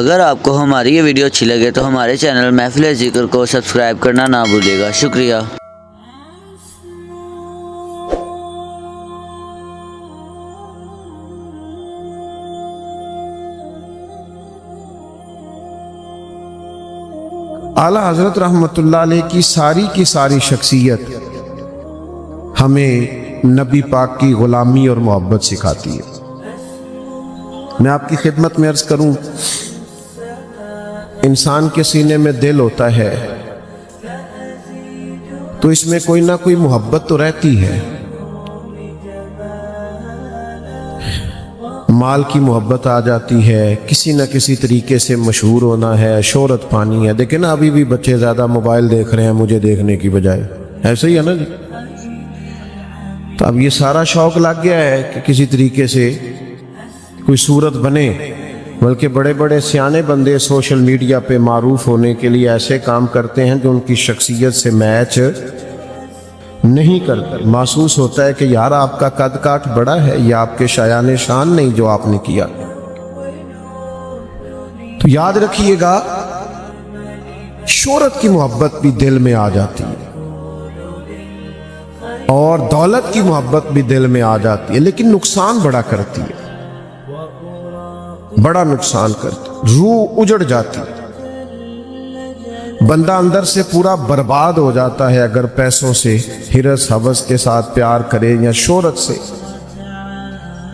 اگر آپ کو ہماری یہ ویڈیو اچھی لگے تو ہمارے چینل محفل ذکر کو سبسکرائب کرنا نہ بھولیے گا۔ شکریہ۔ اعلیٰ حضرت رحمۃ اللہ علیہ کی ساری شخصیت ہمیں نبی پاک کی غلامی اور محبت سکھاتی ہے۔ میں آپ کی خدمت میں عرض کروں، انسان کے سینے میں دل ہوتا ہے تو اس میں کوئی نہ کوئی محبت تو رہتی ہے۔ مال کی محبت آ جاتی ہے، کسی نہ کسی طریقے سے مشہور ہونا ہے، شہرت پانی ہے۔ دیکھیں نا، ابھی بھی بچے زیادہ موبائل دیکھ رہے ہیں مجھے دیکھنے کی بجائے، ایسے ہی ہے نا جی۔ تو اب یہ سارا شوق لگ گیا ہے کہ کسی طریقے سے کوئی صورت بنے، بلکہ بڑے بڑے سیانے بندے سوشل میڈیا پہ معروف ہونے کے لیے ایسے کام کرتے ہیں جو ان کی شخصیت سے میچ نہیں کرتا۔ محسوس ہوتا ہے کہ یار آپ کا قد کاٹ بڑا ہے، یا آپ کے شایان شان نہیں جو آپ نے کیا۔ تو یاد رکھیے گا، شہرت کی محبت بھی دل میں آ جاتی ہے اور دولت کی محبت بھی دل میں آ جاتی ہے، لیکن نقصان بڑا کرتی ہے، بڑا نقصان کرتی ہے، روح اجڑ جاتی ہے۔ بندہ اندر سے پورا برباد ہو جاتا ہے اگر پیسوں سے حرص حوث کے ساتھ پیار کرے یا شہرت سے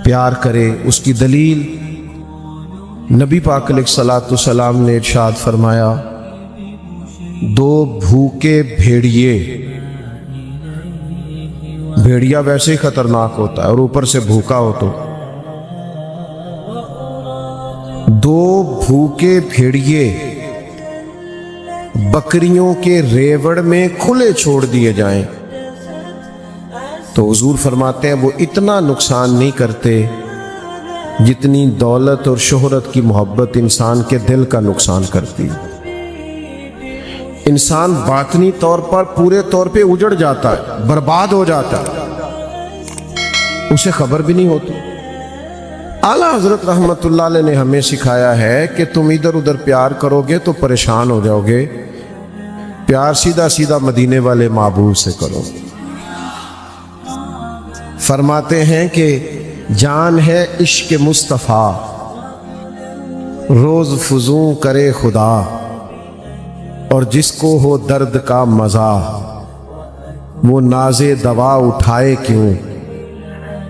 پیار کرے۔ اس کی دلیل نبی پاک علیہ الصلوۃ والسلام نے ارشاد فرمایا، دو بھوکے بھیڑیا ویسے ہی خطرناک ہوتا ہے اور اوپر سے بھوکا ہو تو، دو بھوکے بھیڑیے بکریوں کے ریوڑ میں کھلے چھوڑ دیے جائیں تو حضور فرماتے ہیں وہ اتنا نقصان نہیں کرتے جتنی دولت اور شہرت کی محبت انسان کے دل کا نقصان کرتی۔ انسان باطنی طور پر پورے طور پہ اجڑ جاتا ہے، برباد ہو جاتا ہے، اسے خبر بھی نہیں ہوتی۔ اعلیٰ حضرت رحمۃ اللہ علیہ نے ہمیں سکھایا ہے کہ تم ادھر ادھر پیار کرو گے تو پریشان ہو جاؤ گے، پیار سیدھا سیدھا مدینے والے معبود سے کرو۔ فرماتے ہیں کہ جان ہے عشق مصطفیٰ، روز فزوں کرے خدا، اور جس کو ہو درد کا مزہ وہ ناز دوا اٹھائے کیوں،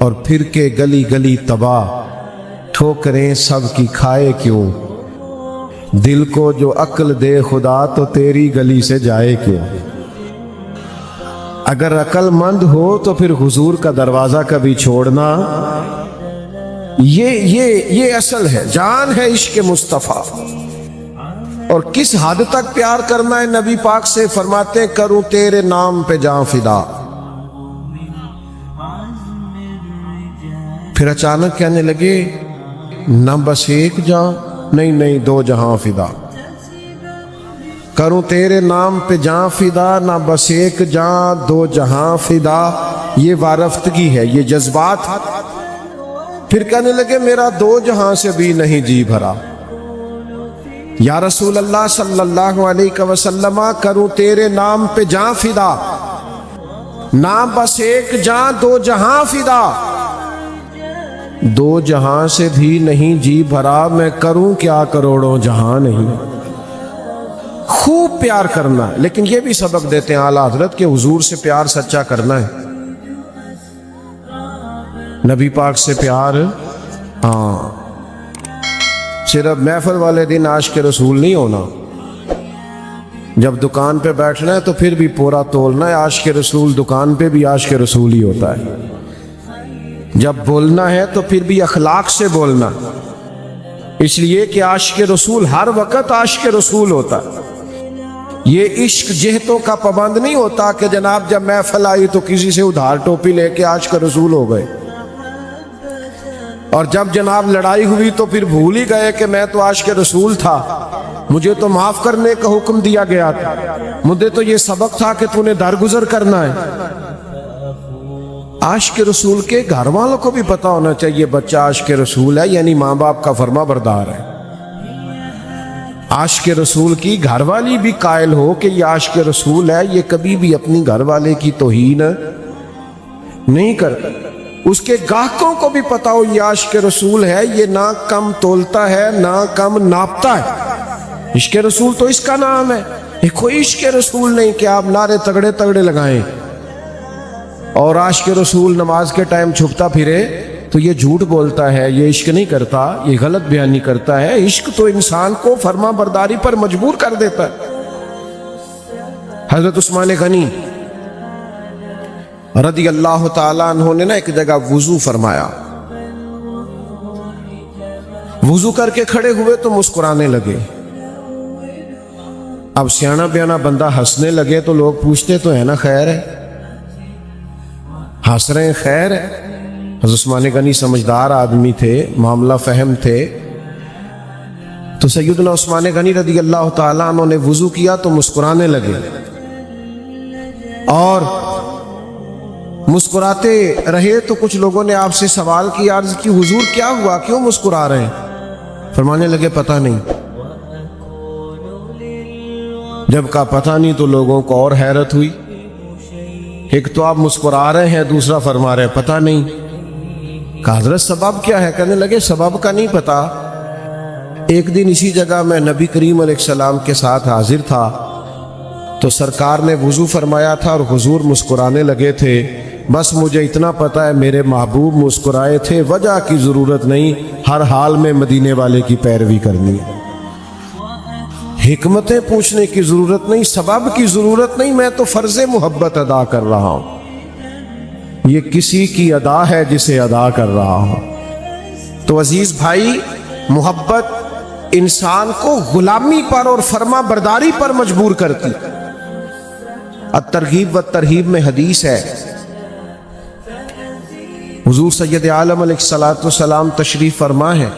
اور پھر کے گلی گلی تباہ ٹھوکریں سب کی کھائے کیوں، دل کو جو عقل دے خدا تو تیری گلی سے جائے کیوں۔ اگر عقل مند ہو تو پھر حضور کا دروازہ کبھی چھوڑنا، یہ اصل ہے، جان ہے عشق مصطفیٰ۔ اور کس حد تک پیار کرنا ہے نبی پاک سے؟ فرماتے ہیں کروں تیرے نام پہ جاں فدا۔ پھر اچانک کہنے لگے نہ بس ایک جاں، نہیں دو جہاں فدا، کروں تیرے نام پہ جاں فدا، نہ بس ایک جاں دو جہاں فدا۔ یہ وارفتگی ہے، یہ جذبات۔ پھر کہنے لگے میرا دو جہاں سے بھی نہیں جی بھرا، یا رسول اللہ صلی اللہ علیہ وسلم کروں تیرے نام پہ جاں فدا، نہ بس ایک جاں دو جہاں فدا، دو جہاں سے بھی نہیں جی بھرا، میں کروں کیا کروڑوں جہاں نہیں۔ خوب پیار کرنا ہے، لیکن یہ بھی سبق دیتے ہیں اعلیٰ حضرت کہ حضور سے پیار سچا کرنا ہے، نبی پاک سے پیار صرف محفل والے دن عاشق رسول نہیں ہونا، جب دکان پہ بیٹھنا ہے تو پھر بھی پورا تولنا ہے، عاشق رسول دکان پہ بھی عاشق رسول ہی ہوتا ہے۔ جب بولنا ہے تو پھر بھی اخلاق سے بولنا، اس لیے کہ عاشق رسول ہر وقت عاشق رسول ہوتا ہے۔ یہ عشق جہتوں کا پابند نہیں ہوتا کہ جناب جب محفل آئی تو کسی سے ادھار ٹوپی لے کے عاشق رسول ہو گئے، اور جب جناب لڑائی ہوئی تو پھر بھول ہی گئے کہ میں تو عاشق رسول تھا، مجھے تو معاف کرنے کا حکم دیا گیا تھا، مجھے تو یہ سبق تھا کہ تو نے درگزر کرنا ہے۔ عاشق رسول کے گھر والوں کو بھی پتا ہونا چاہیے بچہ عاشق رسول ہے، یعنی ماں باپ کا فرما بردار ہے۔ आशिक रसूल की घर वाली भी कायल हो कि ये आशिक रसूल है, ये कभी भी अपनी घर वाले की तौहीन नहीं करता। उसके गाहकों को भी पता हो ये आशिक रसूल है, ये ना कम तोलता है ना कम नापता है। इश्क रसूल तो इसका नाम है, ये कोई इश्क रसूल नहीं कि आप नारे तगड़े तगड़े लगाएं। और आशिक रसूल नमाज के टाइम छुपता फिरे तो ये झूठ बोलता है, ये इश्क नहीं करता, ये गलत बयानी करता है। इश्क तो इंसान को फर्मा बरदारी पर मजबूर कर देता है। हजरत उस्मान गनी रदी अल्लाह ताला अन्हु ने ना एक जगह वुजू फरमाया, वुजू करके खड़े हुए तो मुस्कुराने लगे। अब सियाना बयाना बंदा हंसने लगे तो लोग पूछते तो है ना खैर है, हंस रहे हैं खैर है। हज़रत उस्मान गनी समझदार आदमी थे, मामला फहम थे। तो सैयदना उस्मान गनी रदी अल्लाह ताला अन्हु ने वुजू किया तो मुस्कुराने लगे, और मुस्कुराते रहे तो कुछ लोगों ने आपसे सवाल किया, अर्ज की हुजूर क्या हुआ, क्यों मुस्कुरा रहे हैं? फरमाने लगे पता नहीं। जब का पता नहीं तो लोगों को और हैरत हुई, एक तो आप मुस्कुरा रहे हैं, दूसरा फरमा रहे हैं पता नहीं। कहा हज़रत सबब क्या है? कहने लगे सबब का नहीं पता। एक दिन इसी जगह मैं नबी करीम अलैहिस्सलाम के साथ हाजिर था तो सरकार ने वुजू फरमाया था और हुजूर मुस्कुराने लगे थे। बस मुझे इतना पता है मेरे महबूब मुस्कुराए थे, वजह की ज़रूरत नहीं, हर हाल में मदीने वाले की पैरवी करनी है। हिकमतें पूछने की ज़रूरत नहीं, सबब की ज़रूरत नहीं, मैं तो फ़र्ज़ मोहब्बत अदा कर रहा हूँ। ये किसी की अदा है जिसे अदा कर रहा हूँ। तो अजीज़ भाई, मोहब्बत इंसान को गुलामी पर और फर्मा बरदारी पर मजबूर करती। अत-तरगीब व तरहीब में हदीस है, हुजूर सैयद आलम अलैहिस्सलाम तशरीफ फरमा है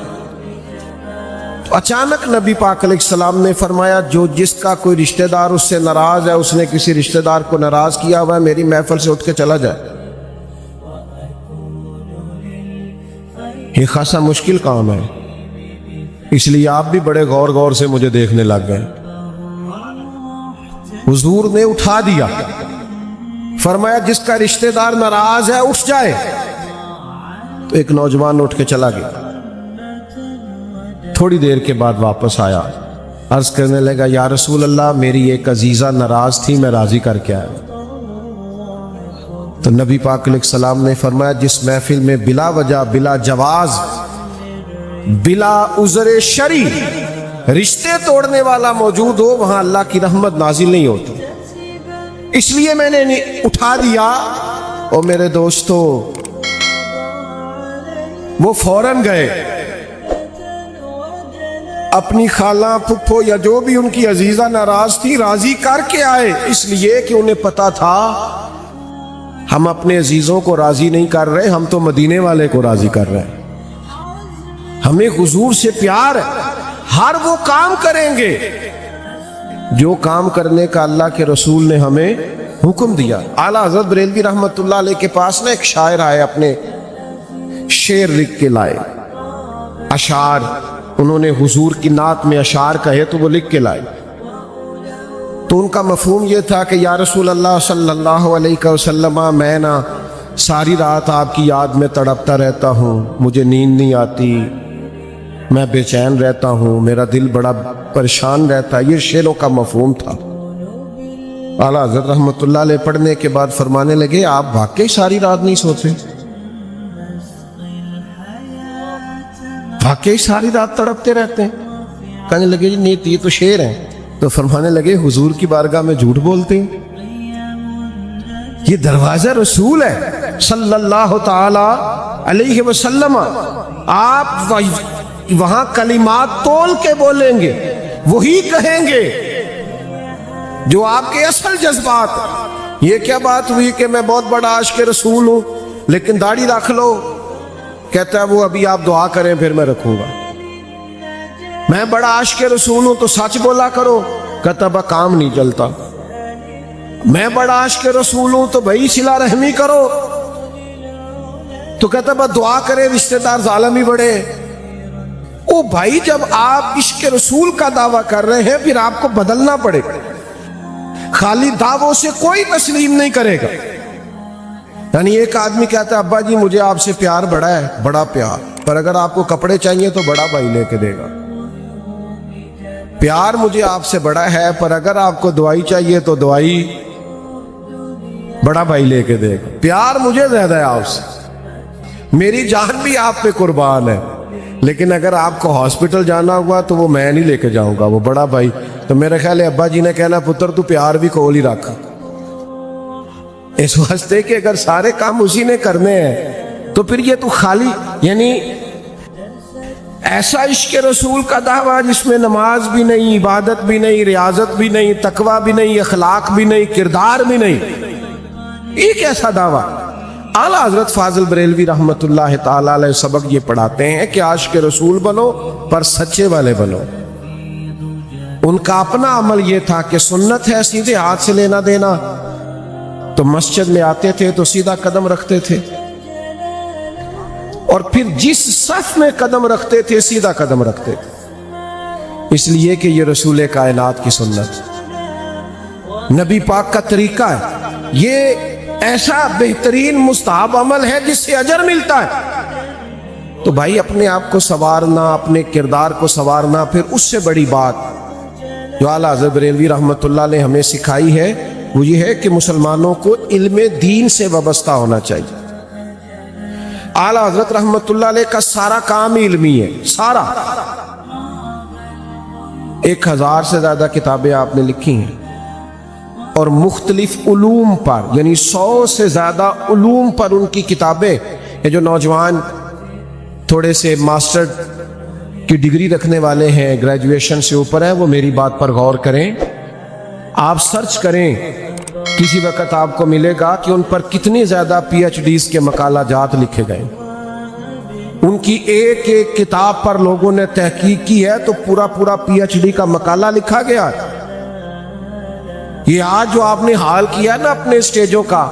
तो अचानक नबी पाक अलैहिस्सलाम ने फरमाया, जो जिसका कोई रिश्तेदार उससे नाराज है, उसने किसी रिश्तेदार को नाराज किया हुआ है, मेरी महफिल से उठ के चला जाए। ये खासा मुश्किल काम है, इसलिए आप भी बड़े गौर गौर से मुझे देखने लग गए। हुजूर ने उठा दिया, फरमाया जिसका रिश्तेदार नाराज है उठ जाए। तो एक नौजवान उठ के चला गया। थोड़ी देर के बाद वापस आया, अर्ज करने लगा, या रसूल अल्लाह, मेरी एक अजीजा नाराज थी, मैं राजी करके आया। तो नबी पाक अलैहिस्सलाम ने फरमाया, जिस महफिल में बिला वजह, बिला जवाज, बिला उज़्र शरी रिश्ते तोड़ने वाला मौजूद हो, वहां अल्लाह की रहमत नाजिल नहीं होती। इसलिए मैंने उठा दिया। और मेरे दोस्तों, वो फौरन गए, अपनी खाला फुफ्फो या जो भी उनकी अजीजा नाराज थी राजी करके आए, इसलिए कि उन्हें पता था हम अपने अजीजों को राजी नहीं कर रहे, हम तो मदीने वाले को राजी कर रहे हैं। हमें हुजूर से प्यार है, हर वो काम करेंगे जो काम करने का अल्लाह के रसूल ने हमें हुक्म दिया। आला हज़रत बरेलवी रहमतुल्लाह अलैह के पास ना एक शायर आए, अपने शेर लिख के लाए, अशार। उन्होंने हुजूर की नात में अशार कहे तो वो लिख के लाए। तो उनका मफहूम ये था कि या रसूल अल्लाह सल्लल्लाहु अलैहि वसल्लम, मैं ना सारी रात आपकी याद में तड़पता रहता हूँ, मुझे नींद नहीं आती, मैं बेचैन रहता हूँ, मेरा दिल बड़ा परेशान रहता है। ये शेरों का मफहूम था। आला हज़रत रहमतुल्लाह अलैह पढ़ने के बाद फरमाने लगे, आप वाकई सारी रात नहीं सोते, वाकई सारी रात तड़पते रहते हैं? कहने लगे, जी नहीं, ये तो शेर हैं। तो फरमाने लगे, हुजूर की बारगाह में झूठ बोलते हैं, ये दरवाजा रसूल है सल्लल्लाहु ताला अलैहि वसल्लम। आप वहां कलिमात तोल के बोलेंगे, वही कहेंगे जो आपके असल जज्बात। ये क्या बात हुई कि मैं बहुत बड़ा आशिक रसूल हूं लेकिन दाढ़ी रख लो? कहता है वो अभी आप दुआ करें फिर मैं रखूंगा। मैं बड़ा आशिक रसूल हूं तो सच बोला करो, कहता बा काम नहीं चलता। मैं बड़ा आशिक रसूल हूं तो भाई सिला रहमी करो, तो कहता बा दुआ करे, रिश्तेदार जालिम ही बड़े। ओ भाई, जब आप इश्क रसूल का दावा कर रहे हैं फिर आपको बदलना पड़ेगा। खाली दावों से कोई तस्लीम नहीं करेगा। यानी एक आदमी कहता है अब्बा जी मुझे आपसे प्यार बड़ा है, बड़ा प्यार, पर अगर आपको कपड़े चाहिए तो बड़ा भाई लेके देगा। प्यार मुझे आपसे बड़ा है, पर अगर आपको दवाई चाहिए तो दवाई बड़ा भाई लेके देगा। प्यार मुझे ज्यादा है आपसे, मेरी जान भी आप पे कुर्बान है, लेकिन अगर आपको हॉस्पिटल जाना हुआ तो वो मैं नहीं लेके जाऊंगा, वो बड़ा भाई। तो मेरे ख्याल है अब्बा जी ने कहना पुत्र तू प्यार भी कोल ही रख, इस वास्ते कि अगर सारे काम उसी ने करने हैं तो फिर ये तू खाली, यानी ऐसा इश्क रसूल का दावा जिसमें नमाज भी नहीं, इबादत भी नहीं, रियाजत भी नहीं, तकवा भी नहीं, अखलाक भी नहीं, किरदार भी नहीं, एक ऐसा दावा। आला हजरत फाजिल बरेलवी रहमतुल्लाह ताला अलैह सबक ये पढ़ाते हैं कि आशिक रसूल बनो पर सच्चे वाले बनो। उनका अपना अमल ये था कि सुन्नत है सीधे हाथ से लेना देना, तो मस्जिद में आते थे तो सीधा कदम रखते थे, और फिर जिस सफ में कदम रखते थे सीधा कदम रखते थे, इसलिए कि ये रसूल कायनात की सुन्नत, नबी पाक का तरीका है। ये ऐसा बेहतरीन मुस्तहब अमल है जिससे अजर मिलता है। तो भाई अपने आप को संवारना, अपने किरदार को संवारना, फिर उससे बड़ी बात जो आला हज़रत बरेलवी रहमतुल्लाह ने हमें सिखाई है वो ये है कि मुसलमानों को इल्म दीन से वाबस्ता होना चाहिए। आला हज़रत रहमतुल्लाह अलैह का सारा काम ही इल्मी है, सारा। 1000 से ज्यादा किताबें आपने लिखी हैं और मुख्तलिफ उलूम पर, यानी 100 से ज्यादा उलूम पर उनकी किताबें। ये जो नौजवान थोड़े से मास्टर की डिग्री रखने वाले हैं, ग्रेजुएशन से ऊपर है, वो मेरी बात पर गौर करें। आप सर्च करें, किसी वक्त आपको मिलेगा कि उन पर कितनी ज्यादा PhDs के मकालाजात लिखे गए। उनकी एक एक किताब पर लोगों ने तहकीक की है तो पूरा पूरा PhD का मकाला लिखा गया। ये आज जो आपने हाल किया ना अपने स्टेजों का,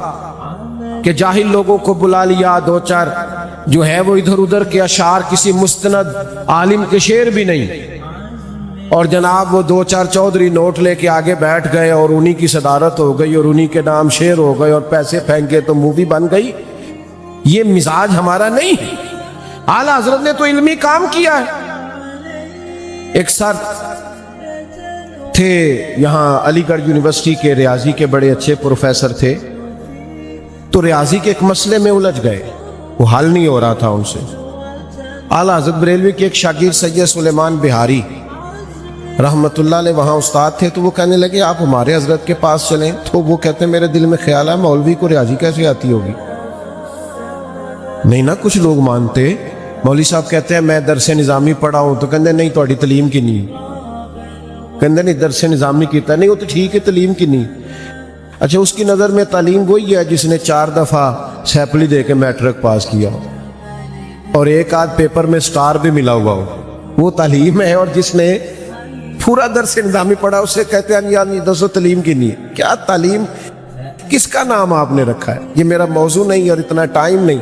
कि जाहिल लोगों को बुला लिया, 2-4 जो है वो इधर उधर के अशार, किसी मुस्तनद आलिम के शेर भी नहीं, और जनाब वो 2-4 चौधरी नोट लेके आगे बैठ गए और उन्हीं की सदारत हो गई और उन्हीं के नाम शेर हो गए और पैसे फेंक गए तो मूवी बन गई। ये मिजाज हमारा नहीं है। आला हजरत ने तो इल्मी काम किया है। एक सर थे यहाँ अलीगढ़ यूनिवर्सिटी के, रियाजी के बड़े अच्छे प्रोफेसर थे, तो रियाजी के एक मसले में उलझ गए, वो हल नहीं हो रहा था उनसे। आला हजरत बरेलवी के एक शागिर्द सैयद सुलेमान बिहारी रहमतुल्लाह ने वहाँ उस्ताद थे, तो वो कहने लगे आप हमारे हजरत के पास चलें। तो वो कहते हैं मेरे दिल में ख्याल है मौलवी को रियाजी कैसे आती होगी। नहीं ना कुछ लोग मानते। मौलवी साहब कहते हैं मैं दरसे निज़ामी पढ़ा हूँ, तो कहते नहीं थोड़ी तलीम की नहीं, कहते नहीं दरसे निज़ामी कीता नहीं, वो तो ठीक है तलीम की नहीं। अच्छा उसकी नज़र में तालीम वही है जिसने 4 दफ़ा सैपली दे के मैट्रिक पास किया हो और एक आध पेपर में स्टार भी मिला हुआ हो, वो तालीम है। और जिसने पूरा दरसे निज़ामी पढ़ा उसे कहते हैं यार दसो तलीम की नहीं है। क्या तालीम, किसका नाम आपने रखा है? ये मेरा मौजू नहीं और इतना टाइम नहीं,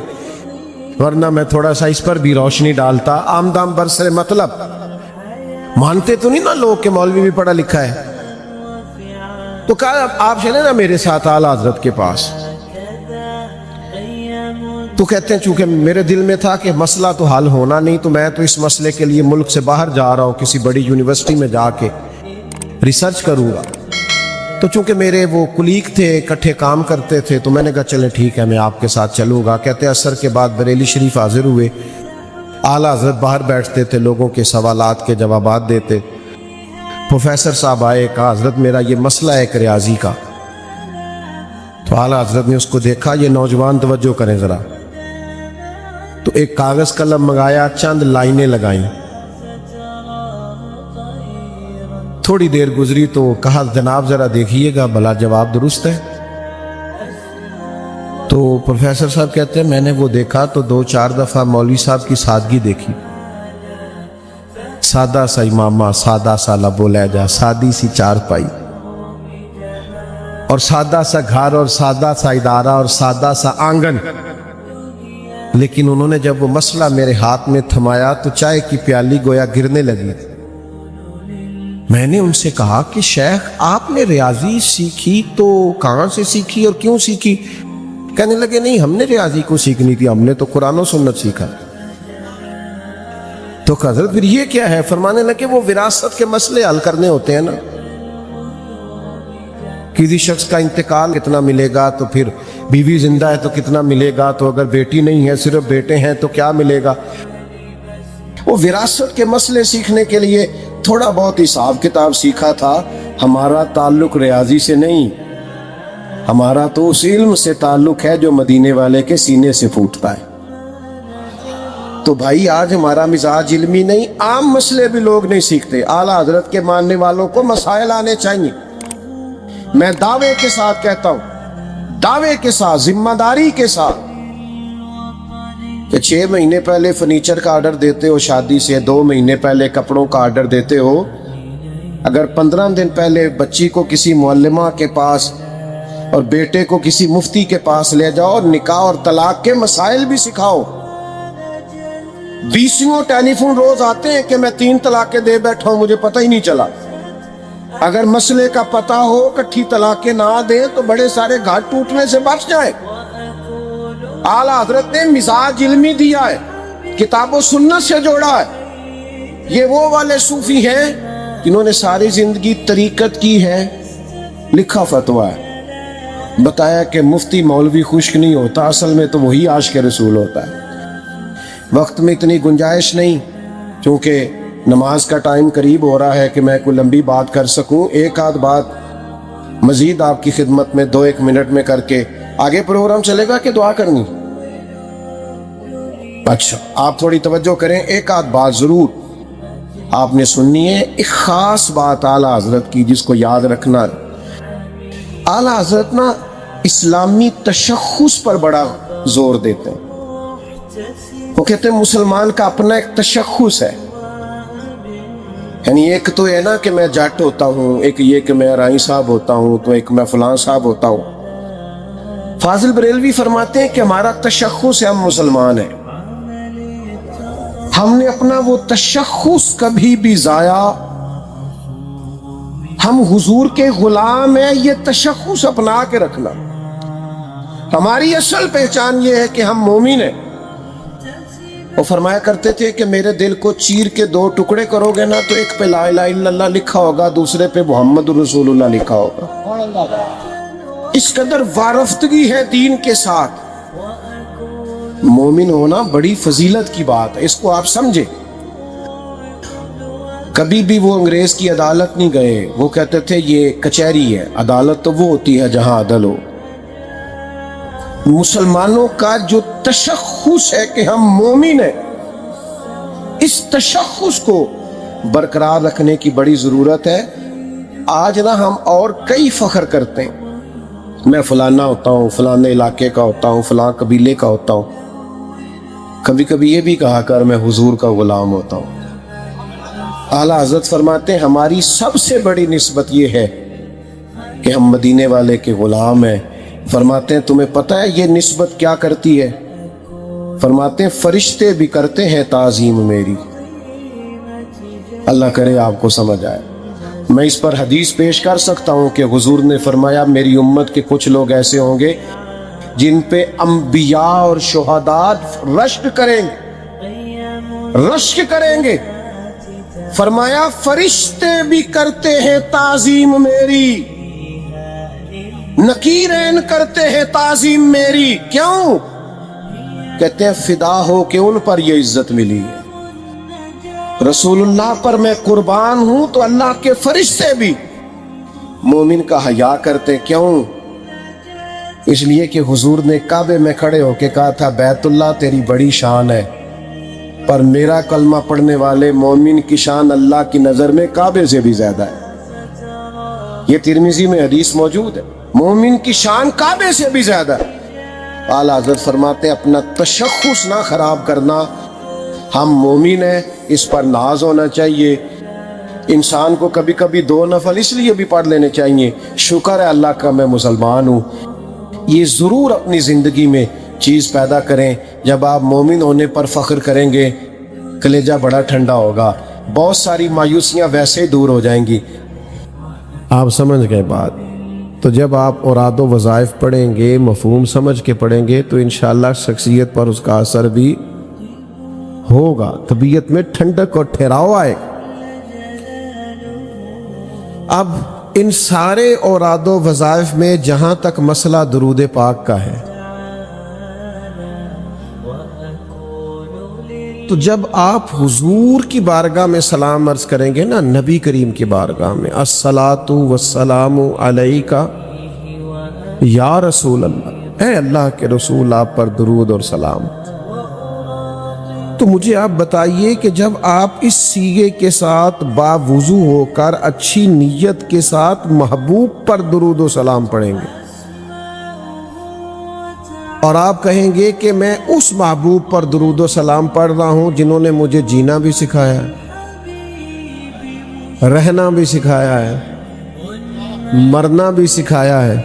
वरना मैं थोड़ा सा इस पर भी रोशनी डालता। आमदाम बरसरे मतलब मानते तो नहीं ना लोग के मौलवी भी पढ़ा लिखा है। तो कहा आप चले ना मेरे साथ आला हजरत के पास। तो कहते हैं चूंकि मेरे दिल में था कि मसला तो हल होना नहीं, तो मैं तो इस मसले के लिए मुल्क से बाहर जा रहा हूँ, किसी बड़ी यूनिवर्सिटी में जाके रिसर्च करूँगा। तो चूंकि मेरे वो कुलीग थे, इकट्ठे काम करते थे, तो मैंने कहा चलें ठीक है मैं आपके साथ चलूँगा। कहते हैं असर के बाद बरेली शरीफ हाजिर हुए। आला हजरत बाहर बैठते थे, लोगों के सवालात के जवाबात देते। प्रोफेसर साहब आए, कहा हजरत मेरा ये मसला है एक रियाजी का। तो आला हजरत ने उसको देखा, ये नौजवान तवज्जो करें ज़रा। तो एक कागज कलम मंगाया, चंद लाइनें लगाई। थोड़ी देर गुजरी तो कहा जनाब जरा देखिएगा भला जवाब दुरुस्त है। तो प्रोफेसर साहब कहते हैं मैंने वो देखा तो 2-4 दफा मौलवी साहब की सादगी देखी। सादा सा इमामा, सादा सा लबो लहजा, सादी सी चारपाई और सादा सा घर और सादा सा इदारा और सादा सा आंगन। لیکن انہوں نے جب وہ مسئلہ میرے ہاتھ میں تھمایا تو چائے کی پیالی گویا گرنے لگی۔ میں نے ان سے کہا کہ شیخ آپ نے ریاضی سیکھی تو کہاں سے سیکھی اور کیوں سیکھی؟ کہنے لگے نہیں، ہم نے ریاضی کو سیکھنی تھی، ہم نے تو قرآن و سنت سیکھا۔ تو حضرت پھر یہ کیا ہے؟ فرمانے لگے وہ وراثت کے مسئلے حل کرنے ہوتے ہیں نا، کسی شخص کا انتقال کتنا ملے گا، تو پھر بیوی زندہ ہے تو کتنا ملے گا، تو اگر بیٹی نہیں ہے صرف بیٹے ہیں تو کیا ملے گا۔ وہ وراثت کے مسئلے سیکھنے کے لیے تھوڑا بہت حساب کتاب سیکھا تھا۔ ہمارا تعلق ریاضی سے نہیں، ہمارا تو اس علم سے تعلق ہے جو مدینے والے کے سینے سے پھوٹتا ہے۔ تو بھائی آج ہمارا مزاج علمی نہیں، عام مسئلے بھی لوگ نہیں سیکھتے۔ اعلیٰ حضرت کے ماننے والوں کو مسائل آنے چاہیے۔ میں دعوے کے ساتھ کہتا ہوں، دعوے کے ساتھ، ذمہ داری کے ساتھ، کہ 6 مہینے پہلے فرنیچر کا آرڈر دیتے ہو شادی سے، 2 مہینے پہلے کپڑوں کا آرڈر دیتے ہو، اگر 15 دن پہلے بچی کو کسی معلمہ کے پاس اور بیٹے کو کسی مفتی کے پاس لے جاؤ اور نکاح اور طلاق کے مسائل بھی سکھاؤ۔ 20 ٹیلی فون روز آتے ہیں کہ میں 3 طلاقیں دے بیٹھا ہوں، مجھے پتہ ہی نہیں چلا۔ اگر مسئلے کا پتہ ہو، کٹھی طلاقیں نہ دیں تو بڑے سارے گھر ٹوٹنے سے بچ جائیں۔ اعلیٰ حضرت نے مزاج علمی دیا ہے، کتاب و سنت سے جوڑا ہے۔ یہ وہ والے صوفی ہیں جنہوں نے ساری زندگی طریقت کی ہے، لکھا فتویٰ ہے، بتایا کہ مفتی مولوی خشک نہیں ہوتا، اصل میں تو وہی عاشق رسول ہوتا ہے۔ وقت میں اتنی گنجائش نہیں، چونکہ نماز کا ٹائم قریب ہو رہا ہے کہ میں کوئی لمبی بات کر سکوں۔ ایک آدھ بات مزید آپ کی خدمت میں 2-1 منٹ میں کر کے آگے پروگرام چلے گا کہ دعا کرنی؟ اچھا، آپ تھوڑی توجہ کریں، ایک آدھ بات ضرور آپ نے سننی ہے۔ ایک خاص بات اعلیٰ حضرت کی جس کو یاد رکھنا ہے۔ اعلیٰ حضرت نا اسلامی تشخص پر بڑا زور دیتے ہیں۔ وہ کہتے ہیں مسلمان کا اپنا ایک تشخص ہے، یعنی ایک تو ہے نا کہ میں جٹ ہوتا ہوں، ایک یہ کہ میں رائی صاحب ہوتا ہوں، تو ایک میں فلاں صاحب ہوتا ہوں۔ فاضل بریلوی فرماتے ہیں کہ ہمارا تشخص ہے، ہم مسلمان ہیں۔ ہم نے اپنا وہ تشخص کبھی بھی ضائع، ہم حضور کے غلام ہیں، یہ تشخص اپنا کے رکھنا۔ ہماری اصل پہچان یہ ہے کہ ہم مومن ہیں۔ وہ فرمایا کرتے تھے کہ میرے دل کو چیر کے 2 ٹکڑے کرو گے نا تو ایک پہ لا الہ الا اللہ لکھا ہوگا، دوسرے پہ محمد رسول اللہ لکھا ہوگا۔ اس قدر وارفتگی ہے دین کے ساتھ۔ مومن ہونا بڑی فضیلت کی بات ہے، اس کو آپ سمجھیں۔ کبھی بھی وہ انگریز کی عدالت نہیں گئے، وہ کہتے تھے یہ کچہری ہے، عدالت تو وہ ہوتی ہے جہاں عدل ہو۔ مسلمانوں کا جو تشخص ہے کہ ہم مومن ہیں، اس تشخص کو برقرار رکھنے کی بڑی ضرورت ہے۔ آج نہ ہم اور کئی فخر کرتے ہیں، میں فلانا ہوتا ہوں، فلانے علاقے کا ہوتا ہوں، فلاں قبیلے کا ہوتا ہوں۔ کبھی کبھی یہ بھی کہا کر میں حضور کا غلام ہوتا ہوں۔ اعلیٰ حضرت فرماتے ہیں ہماری سب سے بڑی نسبت یہ ہے کہ ہم مدینے والے کے غلام ہیں۔ فرماتے ہیں تمہیں پتہ ہے یہ نسبت کیا کرتی ہے؟ فرماتے ہیں فرشتے بھی کرتے ہیں تعظیم میری۔ اللہ کرے آپ کو سمجھ آئے۔ میں اس پر حدیث پیش کر سکتا ہوں کہ حضور نے فرمایا میری امت کے کچھ لوگ ایسے ہوں گے جن پہ انبیاء اور شہداء رشک کریں گے، رشک کریں گے۔ فرمایا فرشتے بھی کرتے ہیں تعظیم میری، نکیرین کرتے ہیں تعظیم میری۔ کیوں؟ کہتے ہیں فدا ہو کہ ان پر یہ عزت ملی ہے، رسول اللہ پر میں قربان ہوں تو اللہ کے فرشتے بھی مومن کا حیا کرتے۔ کیوں؟ اس لیے کہ حضور نے کعبے میں کھڑے ہو کے کہا تھا بیت اللہ تیری بڑی شان ہے، پر میرا کلمہ پڑھنے والے مومن کی شان اللہ کی نظر میں کعبے سے بھی زیادہ ہے۔ یہ ترمذی میں حدیث موجود ہے، مومن کی شان کعبے سے بھی زیادہ ہے۔ اعلیٰ حضرت فرماتے ہیں اپنا تشخص نہ خراب کرنا، ہم مومن ہیں، اس پر ناز ہونا چاہیے۔ انسان کو کبھی کبھی 2 نفل اس لیے بھی پڑھ لینے چاہیے، شکر ہے اللہ کا میں مسلمان ہوں۔ یہ ضرور اپنی زندگی میں चीज़ पैदा करें। जब आप मोमिन होने पर फ़ख्र करेंगे, कलेजा बड़ा ठंडा होगा, बहुत सारी मायूसियाँ वैसे ही दूर हो जाएंगी। आप समझ गए बात? तो जब आप औरादो वज़ाइफ पढ़ेंगे, मफ़हूम समझ के पढ़ेंगे, तो इंशाअल्लाह शख्सियत पर उसका असर भी होगा, तबीयत में ठंडक और ठहराव आएगा। अब इन सारे औरादो वज़ाइफ में जहाँ तक मसला दुरूद पाक का है, तो जब आप हुजूर की बारगाह में सलाम अर्ज करेंगे ना, नबी करीम की बारगाह में, अस्सलातु वस्सलामु अलैका या रसूल अल्लाह, ऐ अल्लाह के रसूल आप पर दुरूद और सलाम। तो मुझे आप बताइए कि जब आप इस सीगे के साथ बावुज़ू होकर अच्छी नीयत के साथ महबूब पर दुरूद और सलाम पढ़ेंगे और आप कहेंगे कि मैं उस महबूब पर दुरूद और सलाम पढ़ रहा हूं जिन्होंने मुझे जीना भी सिखाया है, रहना भी सिखाया है, मरना भी सिखाया है,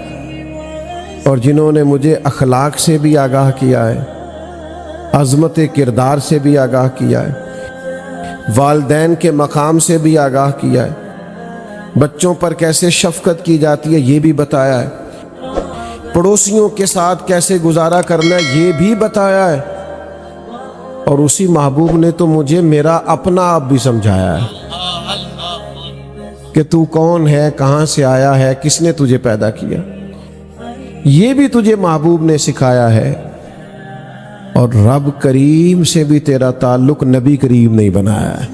और जिन्होंने मुझे अखलाक से भी आगाह किया है, अज़मत किरदार से भी आगाह किया है, वालदैन के मकाम से भी आगाह किया है, बच्चों पर कैसे शफ़क़त की जाती है ये भी बताया है, पड़ोसियों के साथ कैसे गुजारा करना है ये भी बताया है, और उसी महबूब ने तो मुझे मेरा अपना आप भी समझाया है कि तू कौन है, कहाँ से आया है, किसने तुझे पैदा किया, ये भी तुझे महबूब ने सिखाया है। और रब करीम से भी तेरा ताल्लुक नबी करीम नहीं बनाया है।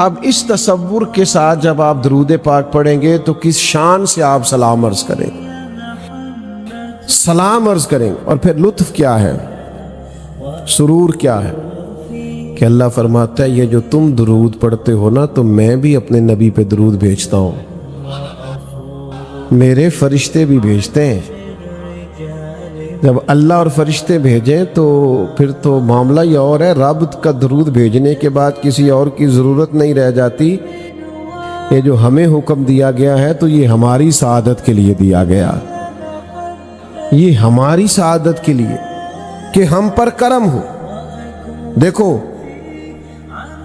अब इस तसव्वुर के साथ जब आप दरूद पाक पढ़ेंगे तो किस शान से आप सलाम अर्ज करेंगे, सलाम अर्ज करेंगे, और फिर लुत्फ क्या है, सुरूर क्या है कि अल्लाह फरमाता है ये जो तुम दरूद पढ़ते हो ना, तो मैं भी अपने नबी पे दरूद भेजता हूँ, मेरे फरिश्ते भी भेजते हैं। जब अल्लाह और फरिश्ते भेजें तो फिर तो मामला ही और है। रब का दरूद भेजने के बाद किसी और की ज़रूरत नहीं रह जाती। ये जो हमें हुक्म दिया गया है तो ये हमारी सआदत के लिए दिया गया, ये हमारी सआदत के लिए कि हम पर करम हो। देखो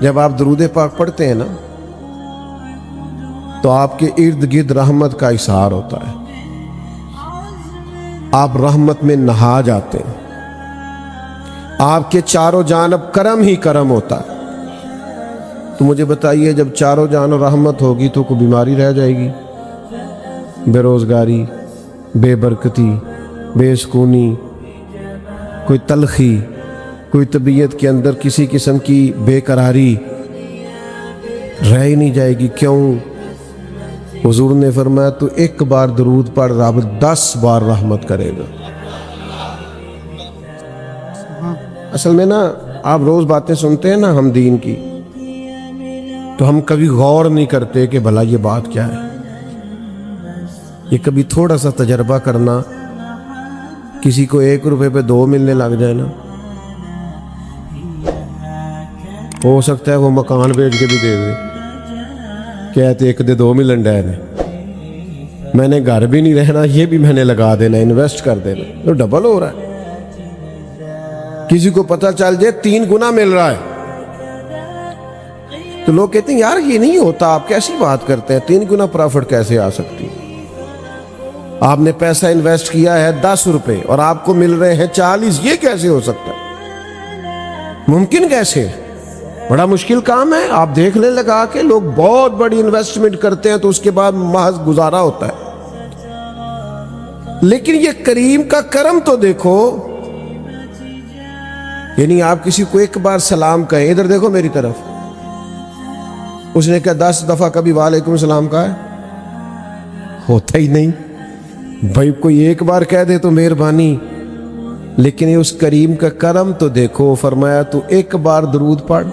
जब आप दरूद पाक पढ़ते हैं ना तो आपके इर्द गिर्द रहमत का इशार होता है, आप रहमत में नहा जाते हैं, आपके चारों जानब करम ही करम होता है। तो मुझे बताइए जब चारों जानब रहमत होगी तो कोई बीमारी रह जाएगी, बेरोजगारी, बेबरकती, बेसकूनी, कोई तलखी, कोई तबीयत के अंदर किसी किस्म की बेकरारी रह ही नहीं जाएगी। क्यों? हुजूर ने फरमाया तो एक बार दरूद पढ़, रब 10 बार रहमत करेगा। असल में ना आप रोज बातें सुनते हैं ना हम दीन की, तो हम कभी गौर नहीं करते कि भला ये बात क्या है। ये कभी थोड़ा सा तजर्बा करना, किसी को 1 रुपए पे 2 मिलने लग जाए ना, हो सकता है वो मकान बेच के भी दे दे, कहते 1 दे 2 मिलन डे ने, मैंने घर भी नहीं रहना, ये भी मैंने लगा देना, इन्वेस्ट कर देना, तो डबल हो रहा है। किसी को पता चल जाए 3 गुना मिल रहा है तो लोग कहते हैं यार ये नहीं होता, आप कैसी बात करते हैं, 3 गुना प्रॉफिट कैसे आ सकती। आपने पैसा इन्वेस्ट किया है 10 रुपए और आपको मिल रहे हैं 40, ये कैसे हो सकता है, मुमकिन कैसे? बड़ा मुश्किल काम है। आप देख ले लगा के लोग बहुत बड़ी इन्वेस्टमेंट करते हैं तो उसके बाद महज गुजारा होता है। लेकिन ये करीम का करम तो देखो, यानी आप किसी को 1 बार सलाम कहें, इधर देखो मेरी तरफ, उसने क्या 10 दफा कभी वालेकुम सलाम कहा है? होता ही नहीं भाई। कोई 1 बार कह दे तो मेहरबानी, लेकिन ये उस करीम का करम तो देखो। फरमाया तू 1 बार दरूद पढ़,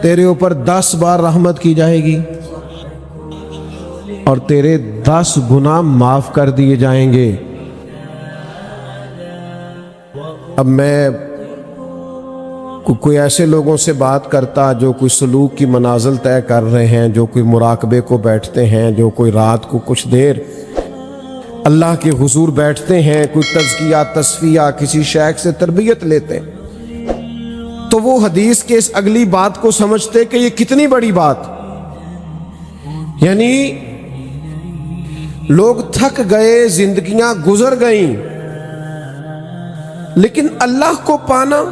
तेरे ऊपर 10 बार रहमत की जाएगी और तेरे 10 गुनाह माफ कर दिए जाएंगे। अब मैं कोई ऐसे लोगों से बात करता जो कोई सलूक की मनाजिल तय कर रहे हैं, जो कोई मुराकबे को बैठते हैं, जो कोई रात को कुछ देर اللہ کے حضور بیٹھتے ہیں, کوئی تزکیہ تصفیہ کسی شیخ سے تربیت لیتے ہیں, تو وہ حدیث کے اس اگلی بات کو سمجھتے کہ یہ کتنی بڑی بات, یعنی لوگ تھک گئے, زندگیاں گزر گئیں, لیکن اللہ کو پانا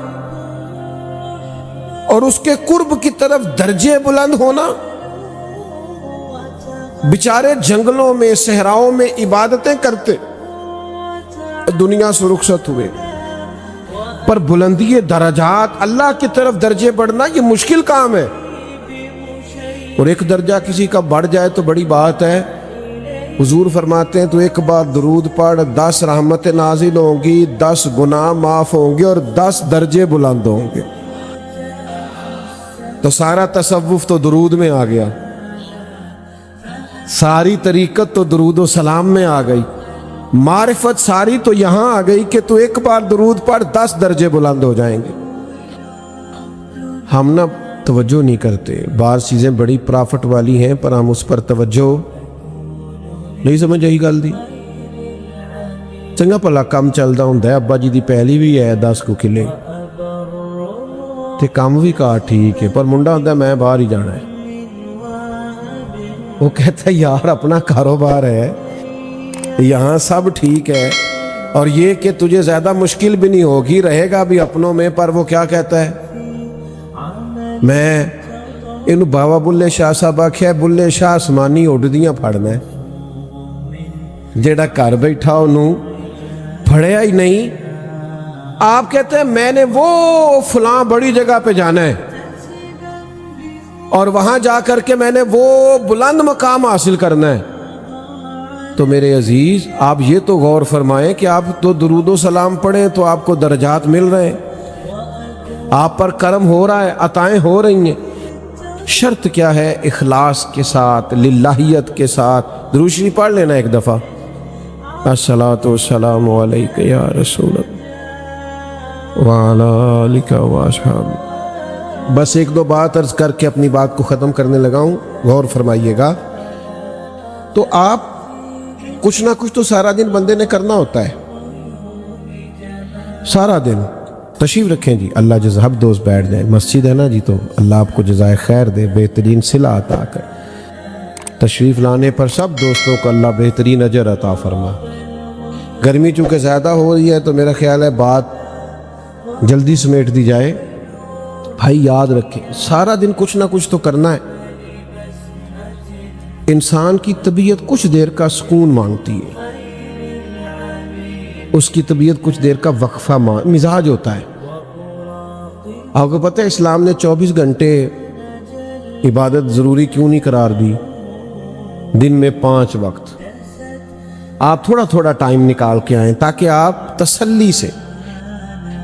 اور اس کے قرب کی طرف درجے بلند ہونا, بیچارے جنگلوں میں صحراؤں میں عبادتیں کرتے, دنیا سے رخصت ہوئے, پر بلندی درجات اللہ کی طرف درجے بڑھنا یہ مشکل کام ہے. اور ایک درجہ کسی کا بڑھ جائے تو بڑی بات ہے. حضور فرماتے ہیں تو ایک بار درود پڑھ 10 رحمتیں نازل ہوں گی, 10 گناہ معاف ہوں گے اور 10 درجے بلند ہوں گے. تو سارا تصوف تو درود میں آ گیا, ساری طریقت تو درود و سلام میں آ گئی, معرفت ساری تو یہاں آ گئی کہ تو ایک بار درود پڑھ 10 درجے بلند ہو جائیں گے. ہم نہ توجہ نہیں کرتے, بعض چیزیں بڑی پرافٹ والی ہیں پر ہم اس پر توجہ نہیں سمجھ آئی گل دی. چنگا بھلا کام چلتا ہوں, ابا جی دی پہلی بھی ہے 10 کو کلے تے کام بھی کہا ٹھیک ہے, پر منڈا ہوتا ہے میں باہر ہی جانا ہے. وہ کہتا ہے یار اپنا کاروبار ہے, یہاں سب ٹھیک ہے, اور یہ کہ تجھے زیادہ مشکل بھی نہیں ہوگی, رہے گا بھی اپنوں میں. پر وہ کیا کہتا ہے, میں انہوں بابا بلے شاہ صاحب آکھیا بلے شاہ آسمانی اڈدیاں پھڑنا ہے, جیڑا گھر بیٹھا انہوں پھڑیا ہی نہیں. آپ کہتے ہیں میں نے وہ فلاں بڑی جگہ پہ جانا ہے اور وہاں جا کر کے میں نے وہ بلند مقام حاصل کرنا ہے. تو میرے عزیز آپ یہ تو غور فرمائیں کہ آپ تو درود و سلام پڑھیں تو آپ کو درجات مل رہے ہیں, آپ پر کرم ہو رہا ہے, عطائیں ہو رہی ہیں. شرط کیا ہے, اخلاص کے ساتھ, للہیت کے ساتھ. درود شریف پڑھ لینا ایک دفعہ, الصلاۃ والسلام علیک یا رسول اللہ وعلی آلک واصحابک. بس ایک دو بات عرض کر کے اپنی بات کو ختم کرنے لگا ہوں, غور فرمائیے گا. تو آپ کچھ نہ کچھ تو سارا دن بندے نے کرنا ہوتا ہے, سارا دن. تشریف رکھیں جی, اللہ جزاب دوست بیٹھ جائیں, مسجد ہے نا جی, تو اللہ آپ کو جزائے خیر دے, بہترین صلہ عطا کر. تشریف لانے پر سب دوستوں کو اللہ بہترین اجر عطا فرما. گرمی چونکہ زیادہ ہو رہی ہے تو میرا خیال ہے بات جلدی سمیٹ دی جائے. بھائی یاد رکھیں سارا دن کچھ نہ کچھ تو کرنا ہے. انسان کی طبیعت کچھ دیر کا سکون مانگتی ہے, اس کی طبیعت کچھ دیر کا وقفہ مزاج ہوتا ہے. آپ کو پتہ ہے اسلام نے 24 گھنٹے عبادت ضروری کیوں نہیں قرار دی؟ دن میں 5 وقت آپ تھوڑا تھوڑا ٹائم نکال کے آئیں تاکہ آپ تسلی سے,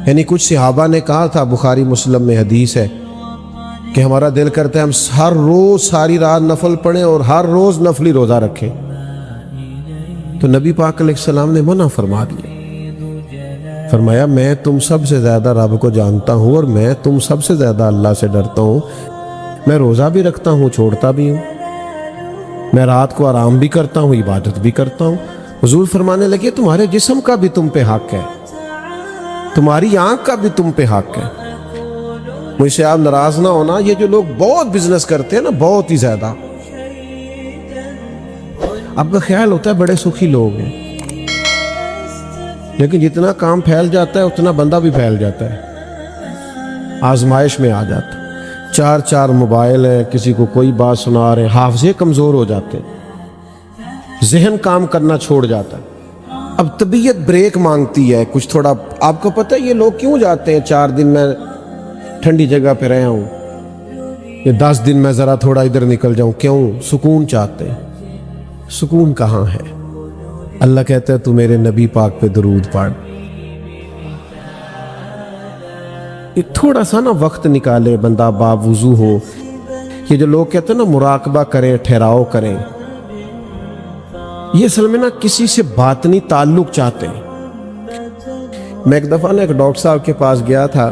یعنی کچھ صحابہ نے کہا تھا, بخاری مسلم میں حدیث ہے کہ ہمارا دل کرتا ہے ہم ہر روز ساری رات نفل پڑھیں اور ہر روز نفلی روزہ رکھیں. تو نبی پاک علیہ السلام نے منع فرما دیا, فرمایا میں تم سب سے زیادہ رب کو جانتا ہوں اور میں تم سب سے زیادہ اللہ سے ڈرتا ہوں. میں روزہ بھی رکھتا ہوں, چھوڑتا بھی ہوں, میں رات کو آرام بھی کرتا ہوں, عبادت بھی کرتا ہوں. حضور فرمانے لگے تمہارے جسم کا بھی تم پہ حق ہے, تمہاری آنکھ کا بھی تم پہ حق ہے. مجھ سے آپ ناراض نہ ہونا, یہ جو لوگ بہت بزنس کرتے ہیں نا, بہت ہی زیادہ, آپ کا خیال ہوتا ہے بڑے سخی لوگ ہیں, لیکن جتنا کام پھیل جاتا ہے اتنا بندہ بھی پھیل جاتا ہے, آزمائش میں آ جاتا ہے. 4 موبائل ہیں, کسی کو کوئی بات سنا رہے ہیں, حافظے کمزور ہو جاتے ہیں, ذہن کام کرنا چھوڑ جاتا ہے. اب طبیعت بریک مانگتی ہے کچھ تھوڑا. آپ کو پتہ ہے یہ لوگ کیوں جاتے ہیں 4 دن میں ٹھنڈی جگہ پہ رہا ہوں, یہ 10 دن میں ذرا تھوڑا ادھر نکل جاؤں, کیوں؟ سکون چاہتے ہیں. سکون کہاں ہے؟ اللہ کہتا ہے تو میرے نبی پاک پہ درود پڑھ. یہ تھوڑا سا نا وقت نکالے بندہ, باوضو ہو. یہ جو لوگ کہتے ہیں نا مراقبہ کریں, ٹھہراؤ کریں, یہ اصل میں نا کسی سے باطنی تعلق چاہتے ہیں. میں ایک دفعہ نا ایک ڈاکٹر صاحب کے پاس گیا تھا,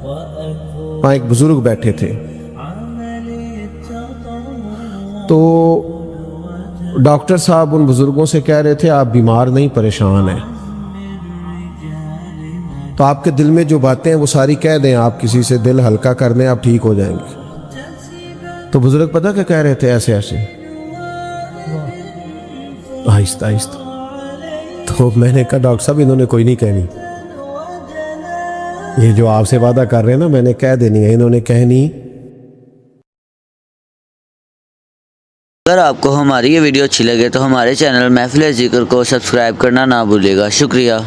وہاں ایک بزرگ بیٹھے تھے, تو डॉक्टर साहब उन बुजुर्गों से कह रहे थे आप बीमार नहीं परेशान हैं, तो आपके दिल में जो बातें हैं वो सारी कह दें, आप किसी से दिल हल्का कर दें, आप ठीक हो जाएंगे। तो बुजुर्ग पता क्या कह रहे थे, ऐसे ऐसे आहिस्ता आहिस्ता। तो मैंने कहा डॉक्टर साहब इन्होंने कोई नहीं कहनी, ये जो आपसे वादा कर रहे हैं ना मैंने कह देनी है, इन्होंने कहनी। अगर आपको हमारी ये वीडियो अच्छी लगे तो हमारे चैनल महफिल ज़िक्र को सब्सक्राइब करना ना भूलिएगा। शुक्रिया।